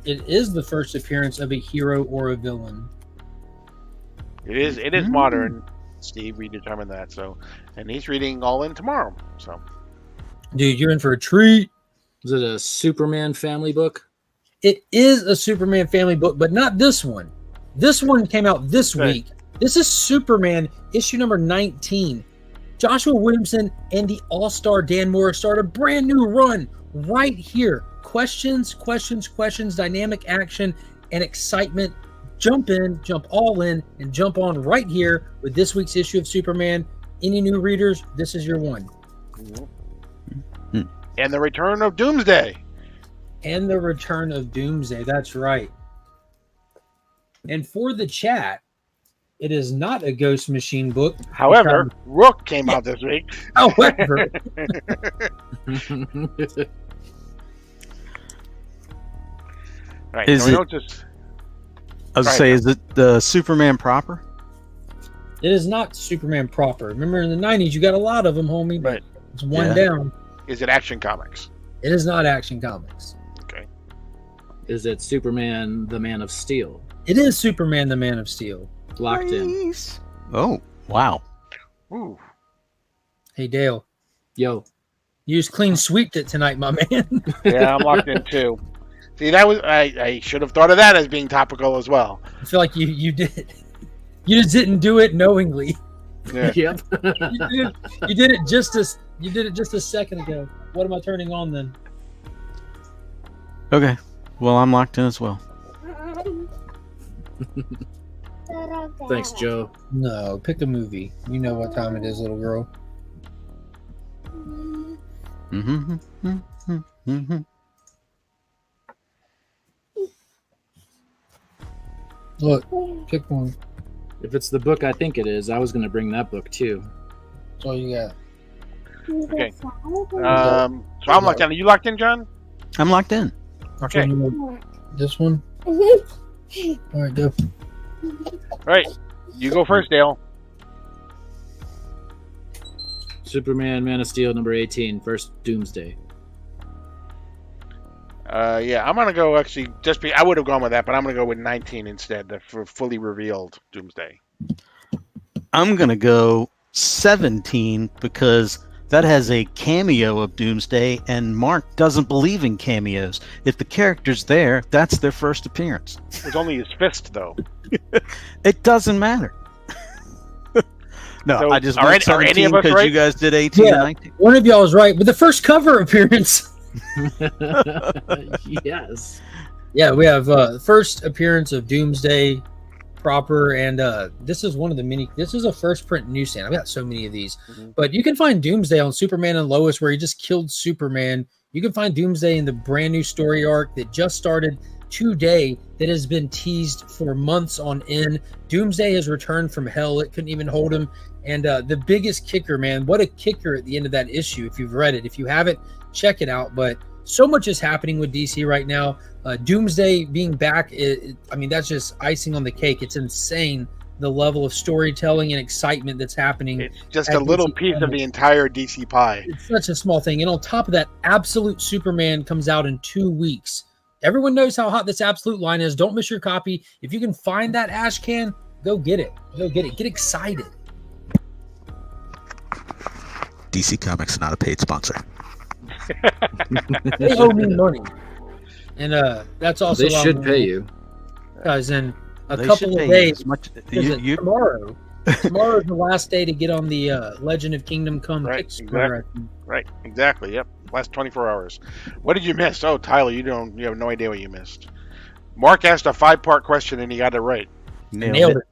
It is the first appearance of a hero or a villain. It is modern, Steve. We determined that. So, and he's reading All In tomorrow. So, Dude, you're in for a treat. Is it a Superman family book? It is a Superman family book, but not this one. This one came out this week. This is Superman issue number 19. Joshua Williamson and the all-star Dan Morris start a brand new run right here. Questions, dynamic action, and excitement. Jump in, jump all in, and jump on right here with this week's issue of Superman. Any new readers, this is your one. Mm-hmm. And the return of Doomsday. And the return of Doomsday, that's right. And for the chat, it is not a Ghost Machine book. However, Rook came out this week. However, right, Is so it- we don't just I was gonna say, is it the Superman proper? it is not Superman proper. Remember in the 90s, you got a lot of them, homie, but Right. it's one Yeah. down. Is it Action Comics? It is not Action Comics. Okay. Is it Superman, the Man of Steel? It is Superman, the Man of Steel. Locked in. Nice. Oh, wow. Ooh. Hey, Dale, Yo. you just clean sweeped it tonight, my man. Yeah, I'm locked in too. See, that was I should have thought of that as being topical as well. I feel like you did. You just didn't do it knowingly. Yeah. Yep. You did it just a second ago. What am I turning on then? Okay. Well, I'm locked in as well. Thanks, Joe. No, pick a movie. You know what time it is, little girl. Mm-hmm. Mm-hmm. Look, pick one. If it's the book I think it is, I was going to bring that book too. That's all you got. Okay. So I'm locked in. Are you locked in, John? I'm locked in. Okay. This one. All right, go. All right. You go first, Dale. Superman, Man of Steel, number 18, first Doomsday. Yeah, I'm gonna go actually. I would have gone with that, but I'm gonna go with 19 instead. The fully revealed Doomsday. I'm going to go 17 because that has a cameo of Doomsday, and Mark doesn't believe in cameos. If the character's there, that's their first appearance. It was only his fist, though. It doesn't matter. No, So, I just are went any of 17 us because right? you guys did 18 Yeah. and 19. One of y'all is right, but the first cover appearance. Yes. Yeah, we have first appearance of Doomsday proper, and this is one of the many. This is a first print newsstand. I've got so many of these, but you can find Doomsday on Superman and Lois, where he just killed Superman. You can find Doomsday in the brand new story arc that just started today, that has been teased for months on end. Doomsday has returned from hell. It couldn't even hold him. And the biggest kicker, man, what a kicker at the end of that issue. If you've read it, if you haven't, check it out. But so much is happening with DC right now. Doomsday being back, I mean, that's just icing on the cake. It's insane the level of storytelling and excitement that's happening. It's just at a little DC piece of Comics. the entire DC pie. It's such a small thing. And on top of that, Absolute Superman comes out in 2 weeks. Everyone knows how hot this Absolute line is. Don't miss your copy. If you can find that ash can, go get it. Go get it. Get excited. DC Comics, not a paid sponsor. They owe me money, and that's also They why should I'm- pay you. Because in a They couple should of pay you days, as much. tomorrow, tomorrow's the last day to get on the Legend of Kingdom Come Right, Kickstarter. Right, exactly. Yep. Last 24 hours. What did you miss? Oh, Tyler, you have no idea what you missed. Mark asked a 5-part question and he got it right. Nailed it.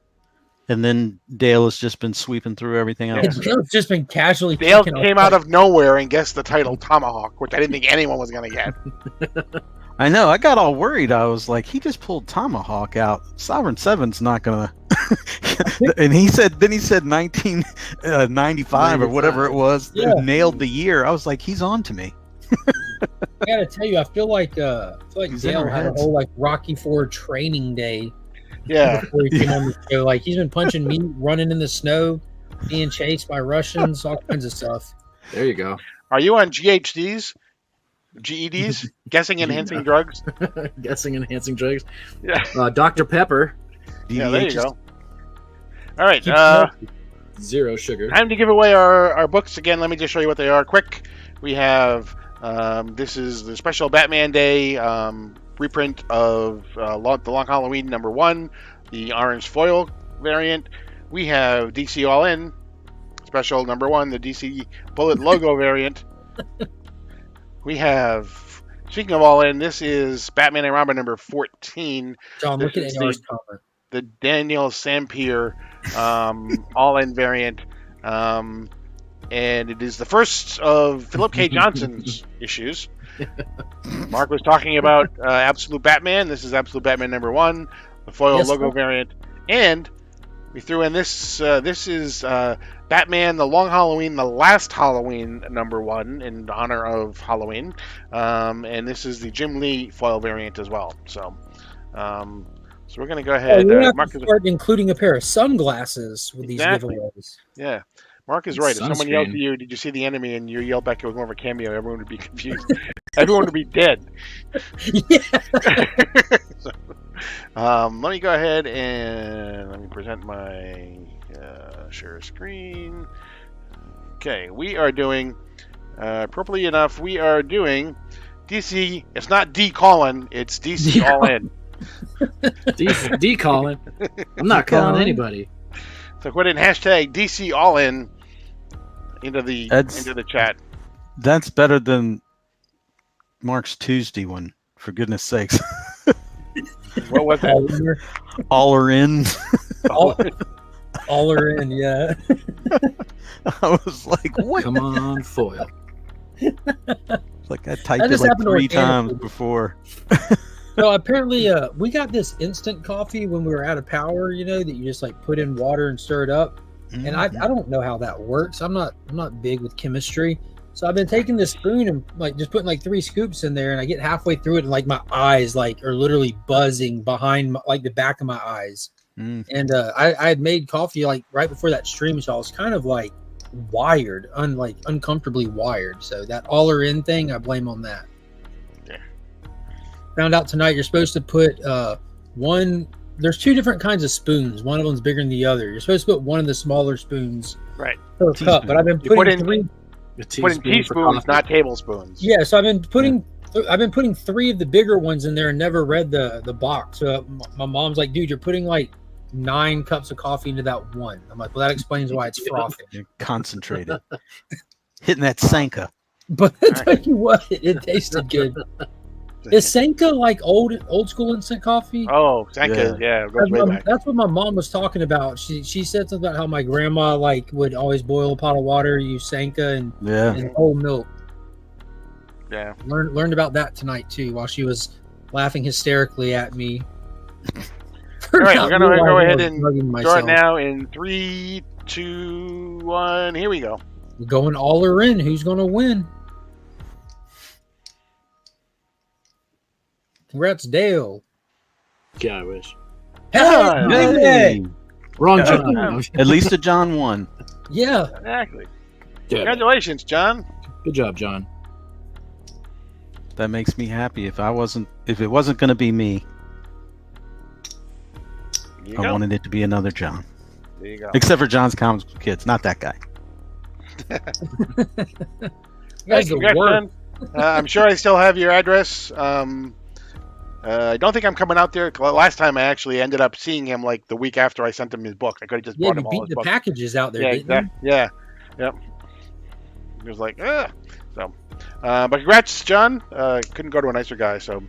And then Dale has just been sweeping through everything else. Yeah. Dale's just been casually. Dale picking came up- out of nowhere and guessed the title Tomahawk, which I didn't think anyone was going to get. I know. I got all worried. I was like, he just pulled Tomahawk out. Sovereign Seven's not gonna. And he said 1995 or whatever it was. Yeah. Nailed the year. I was like, he's on to me. I gotta tell you, I feel like He's in Dale our had a heads. whole like Rocky IV training day Yeah. before he came on the show. Like he's been punching meat, running in the snow, being chased by Russians, all kinds of stuff. There you go. Are you on GHDs? GEDs? Guessing enhancing drugs? Guessing enhancing drugs. Yeah. Dr. Pepper, Yeah, there you go. All right. Keep smoking. 0 sugar. Time to give away our books again. Let me just show you what they are quick. We have this is the special Batman Day reprint of the Long Halloween #1, the orange foil variant. We have DC All In special #1, the DC Bullet logo variant. We have, speaking of All In, this is Batman and Robin #14. John, look at This is AR's comment. The Daniel Sampier all-in variant, and it is the first of Philip K. Johnson's issues. Mark was talking about Absolute Batman. This is Absolute Batman #1, the foil Yes, logo sir. variant, and we threw in this. This is Batman: The Long Halloween, the last Halloween #1 in honor of Halloween, and this is the Jim Lee foil variant as well. So we're going to go Oh, ahead. we have Mark to is, start including a pair of sunglasses with Exactly. these giveaways. yeah, Mark is right. If someone Sunscreen. yelled to you, "Did you see the enemy?" and you yelled back, it was more of a cameo, everyone would be confused. Everyone would be dead. Yeah. Let me go ahead and let me present my share screen. Okay, we are doing, appropriately enough, we are doing DC. It's not D Colin, it's DC All In. D calling. I'm not calling calling. anybody. So put in hashtag DC All In into the chat. That's better than Mark's Tuesday one, for goodness sakes. What was that? All in there. All are in. All are in, yeah. I was like, what? Come on, foil. Like I typed That it just like happened 3 times organically. before. So apparently, we got this instant coffee when we were out of power. You know that you just like put in water and stir it up. And I don't know how that works. I'm not big with chemistry. So I've been taking this spoon and like just putting like 3 scoops in there, and I get halfway through it and like my eyes like are literally buzzing behind like the back of my eyes. Mm. And I had made coffee like right before that stream, so I was kind of like wired, uncomfortably wired. So that all are in thing, I blame on that. Yeah. Found out tonight you're supposed to put one. There's 2 different kinds of spoons. One of them's bigger than the other. You're supposed to put one of the smaller spoons Right. per Teaspoon. cup, but I've been You put putting in- 3. A Put in teaspoon for teaspoons, coffee. not tablespoons. Yeah, so I've been putting 3 of the bigger ones in there and never read the box. So my mom's like, "Dude, you're putting like 9 cups of coffee into that one." I'm like, "Well, that explains why it's frothing." You're concentrated. Hitting that Sanka. But I tell you what, it tasted good. Is Senka like old school instant coffee? Oh, Sanka, yeah, it goes way back. That's what my mom was talking about. She said something about how my grandma like would always boil a pot of water, use Senka and Yeah. whole milk. Yeah. Learned about that tonight too, while she was laughing hysterically at me. All right, we're gonna go ahead and start start now in 3, 2, 1. Here we go. We're going all or in. Who's gonna win? Congrats, Dale. Yeah, I wish. Yeah, Hey! Wrong Yeah. John. At least a John won. Yeah. Exactly. Yeah. Congratulations, John. Good job, John. That makes me happy. If it wasn't going to be me, There you I go. wanted it to be another John. There you go. Except for John's Comics for Kids, not that guy. You guys are the Congrats, worst. son. I'm sure I still have your address. I don't think I'm coming out there. Last time I actually ended up seeing him like the week after I sent him his book. I could have just Yeah, bought you him all beat his the books. packages out there, Yeah, didn't exactly. Yeah, yep. He was like, ugh. So, but congrats, John. Couldn't go to a nicer guy. So,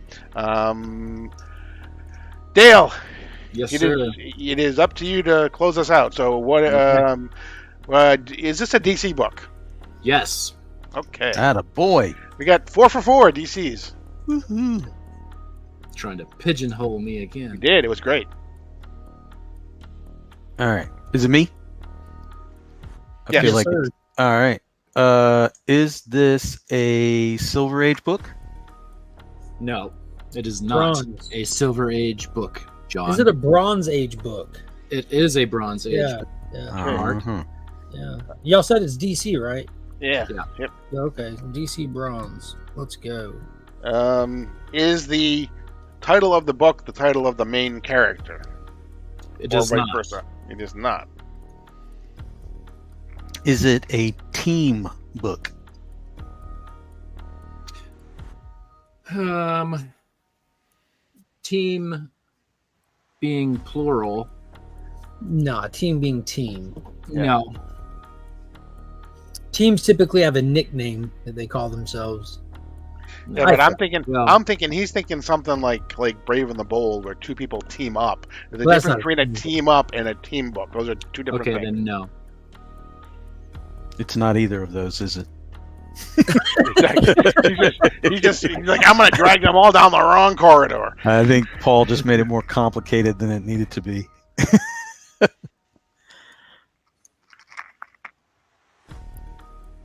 Dale, Yes, it sir. is up to you to close us out. So, what? Okay. Is this a DC book? Yes. Okay. Atta boy. We got 4 for 4 DCs. Woohoo. Trying to pigeonhole me We again. did. It was great. All right. Is it me? I Yes. feel Yes, like sir. it's all right. Is this a Silver Age book? No, it is not Bronze. a Silver Age book, John. Is it a Bronze Age book? It is a Bronze Age. Yeah, yeah, Uh-huh. yeah. Y'all said it's DC, right? Yeah. Yeah. Yep. Yeah, okay, DC Bronze. Let's go. Is the title of the book the title of the main character? It Or does vice not. versa? It is not. Is it a team book? Team being plural. Nah, team being team. Yeah. No. Teams typically have a nickname that they call themselves. Yeah, I but I'm thought- thinking. well- I'm thinking he's thinking something like Brave and the Bold, where two people team up. There's a Well, that's difference not a between a team team up and a team book. Those are two different Okay, things. then no. It's not either of those, is it? Exactly. He's like, I'm gonna drag them all down the wrong corridor. I think Paul just made it more complicated than it needed to be.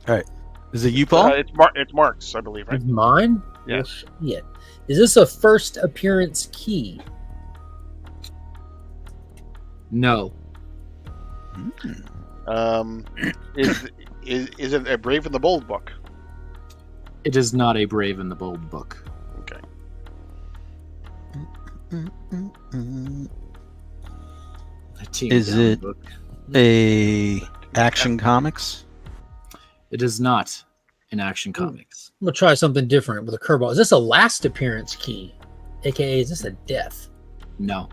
All right. Is it you, Paul? It's Mark's, I believe, right? Is mine? Yes. Well, shit. Is this a first appearance key? No. Is it a Brave and the Bold book? It is not a Brave and the Bold book. Okay. A team Is down it- book. A Action Comics? It is not in Action Comics. I'm gonna try something different with a curveball. Is this a last appearance key? AKA, is this a death? No.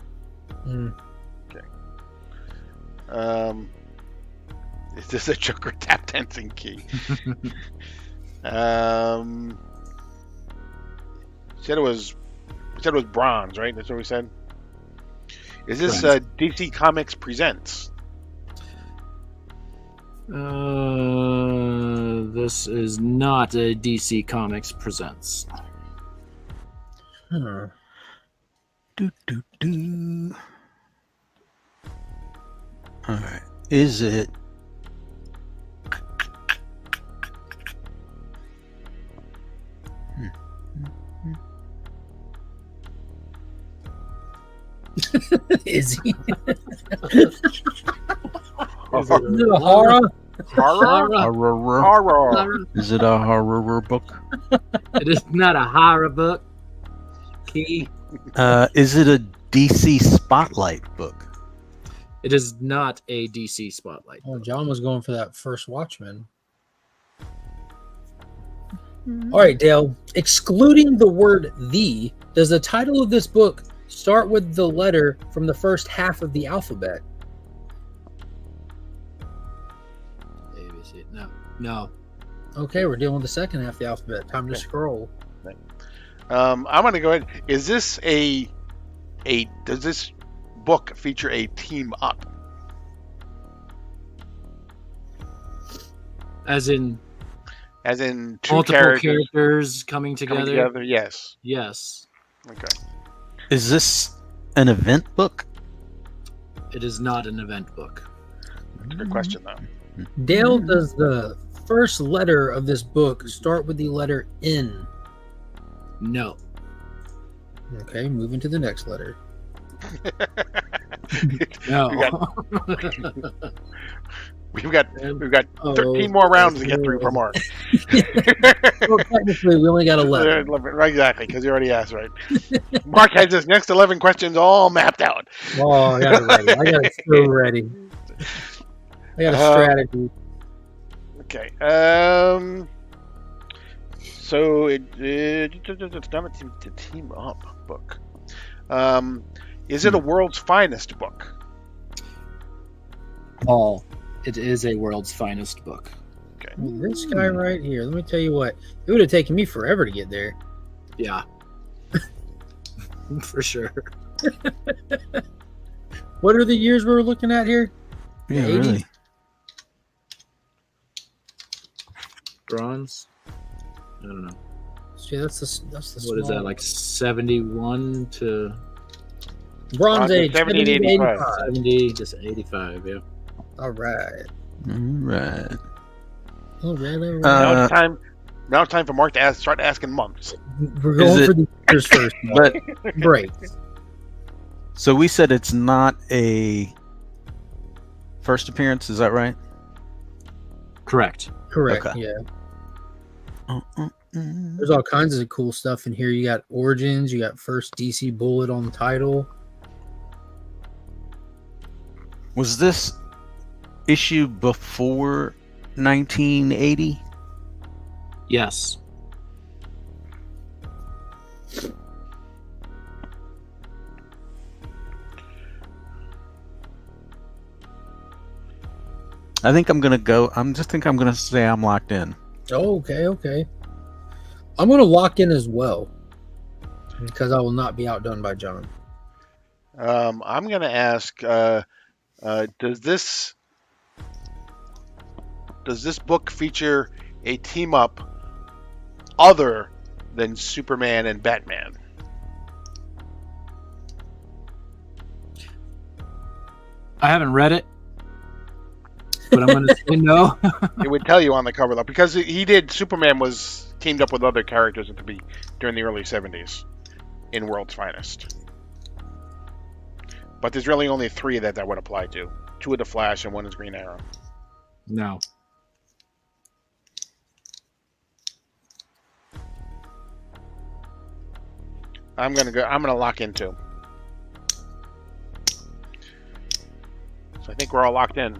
Is this a Joker tap dancing key? Said it was bronze, right? That's what we said. Is this DC Comics Presents? This is not a DC Comics Presents. Hmm. Do, do, do. All right. Is it Is he? Is Is it a horror? horror? horror? Horror. Is it a horror book? It is not a horror book. Key. Is it a DC Spotlight book? It is not a DC Spotlight. Oh, John was going for that first Watchman. All right, Dale. Excluding the word "the," does the title of this book start with the letter from the first half of the alphabet? ABC. No. No. Okay, we're dealing with the second half of the alphabet. Time to scroll. I'm gonna go ahead. Is this does this book feature a team up? As in Two multiple characters characters coming coming together. together? Yes. Yes. Okay. Is this an event book? It is not an event book. Good question though. Dale, does the first letter of this book start with the letter N? No. Okay, moving to the next letter. No. We've got 13 more rounds to get through for Mark. Well, technically, we only got 11. Right, exactly, because you already asked, right? Mark has his next 11 questions all mapped out. Oh, I got it ready. I got it so ready. I got a strategy. Okay. So it's not a team up book. Is it a world's finest book? Paul, it is a world's finest book. Okay. Well, this guy right here. Let me tell you what. It would have taken me forever to get there. Yeah. For sure. What are the years we're looking at here? Yeah, 80s? really. Bronze? I don't know. See, that's the What is small- that, like 71 to Bronze Age, 70 to 70 to 85. 70 to 85? Yeah. All right. Right. All right. Now it's time for Mark to start asking months. We're going it- for the years first. But Break. so we said it's not a first appearance. Is that right? Correct. Correct. Okay. Yeah. There's all kinds of cool stuff in here. You got Origins. You got first DC Bullet on the title. Was this issue before 1980? Yes. I think I'm gonna go. I'm gonna say I'm locked in. Oh, okay. Okay. I'm going to lock in as well because I will not be outdone by John. I'm going to ask: does this book feature a team up other than Superman and Batman? I haven't read it, but I'm going to say no. It would tell you on the cover though, because he did. Superman was teamed up with other characters during the early 70s in World's Finest. But there's really only 3 that would apply to. 2 of the Flash and 1 is Green Arrow. No. I'm gonna lock in 2. So I think we're all locked in.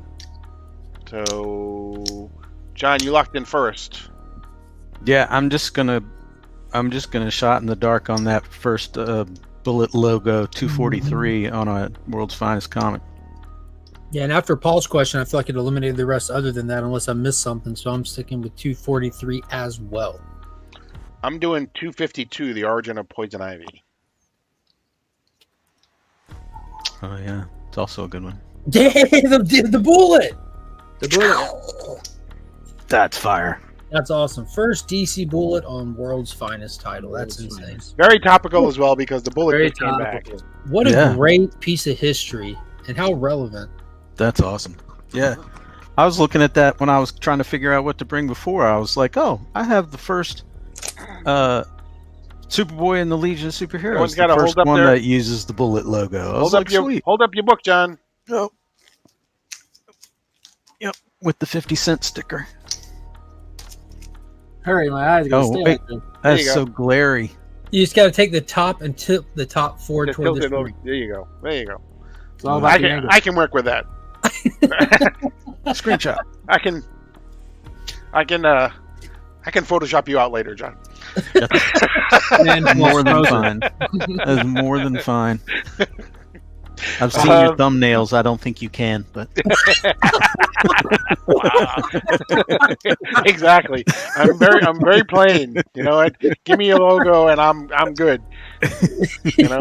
So John, you locked in first. Yeah, I'm just gonna shot in the dark on that first Bullet logo 243 on a World's Finest comic. Yeah, and after Paul's question, I feel like it eliminated the rest other than that, unless I missed something. So I'm sticking with 243 as well. I'm doing 252, The Origin of Poison Ivy. Oh yeah, it's also a good one. Damn, the bullet! The bullet. That's fire. That's awesome. First DC Bullet on World's Finest title. That's World's insane. Finest. Very topical as well because the bullet Very just came back. topical. What a Yeah. great piece of history and how relevant. That's awesome. Yeah. I was looking at that when I was trying to figure out what to bring before. I was like, oh, I have the first Superboy and the Legion of Superheroes. Everyone's The gotta first hold up one their- that uses the bullet logo. I was Hold up like, sweet. your book, John. Oh. Yep, with the 50-cent sticker. Hurry, my eyes are going Oh, to stay wait. open. That's you go. so glary. You just got to take the top and tip the top forward Just toward tilt the it over. screen. There you go. There you go. It's all about the angle. I can work with that. Screenshot. I can Photoshop you out later, John. And More than frozen. fine. That's more than fine. I've seen your thumbnails. I don't think you can, but Wow. Exactly. I'm very plain. You know what? Give me a logo and I'm good. You know.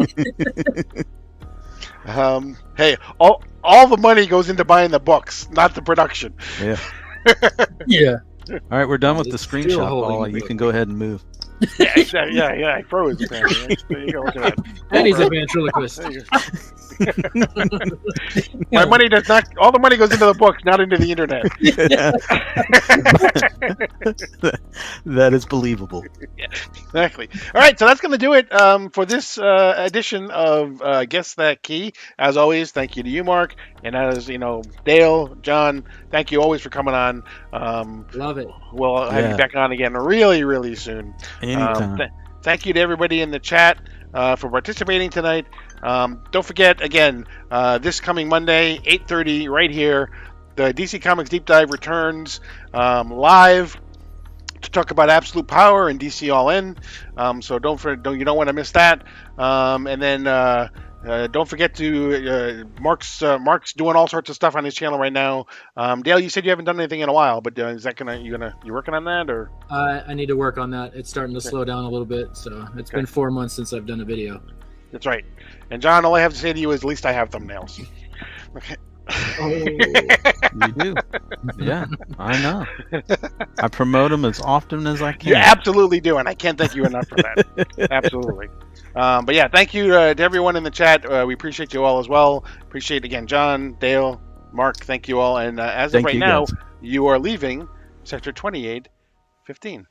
Hey, all the money goes into buying the books, not the production. yeah. Yeah. All right, we're done with the It's still screenshot, holding Paul. the You book. can go ahead and move. Yeah, exactly. Yeah. I froze. Apparently. There you go. Look at that. And he's a ventriloquist. There you go. My money does not. All the money goes into the books, not into the internet. That is believable. Exactly. All right, so that's going to do it for this edition of Guess That Key. As always, thank you to you, Mark, and as you know, Dale, John. Thank you always for coming on. Love it. We'll have Yeah. you back on again really, really soon. Anytime. Thank you to everybody in the chat for participating tonight. Don't forget, again, this coming Monday, 8:30, right here, the DC Comics Deep Dive returns live to talk about Absolute Power and DC All In. So you don't want to miss that. And then don't forget to Mark's doing all sorts of stuff on his channel right now. Dale, you said you haven't done anything in a while, but is that you working on that or? I need to work on that. It's starting to slow down a little bit. So it's been 4 months since I've done a video. That's right. And John, all I have to say to you is at least I have thumbnails. Okay. Oh, you do. Yeah, I know. I promote them as often as I can. You absolutely do, and I can't thank you enough for that. Absolutely. But yeah, thank you to everyone in the chat. We appreciate you all as well. Appreciate again, John, Dale, Mark. Thank you all. And as of right now, you are leaving Sector 2815.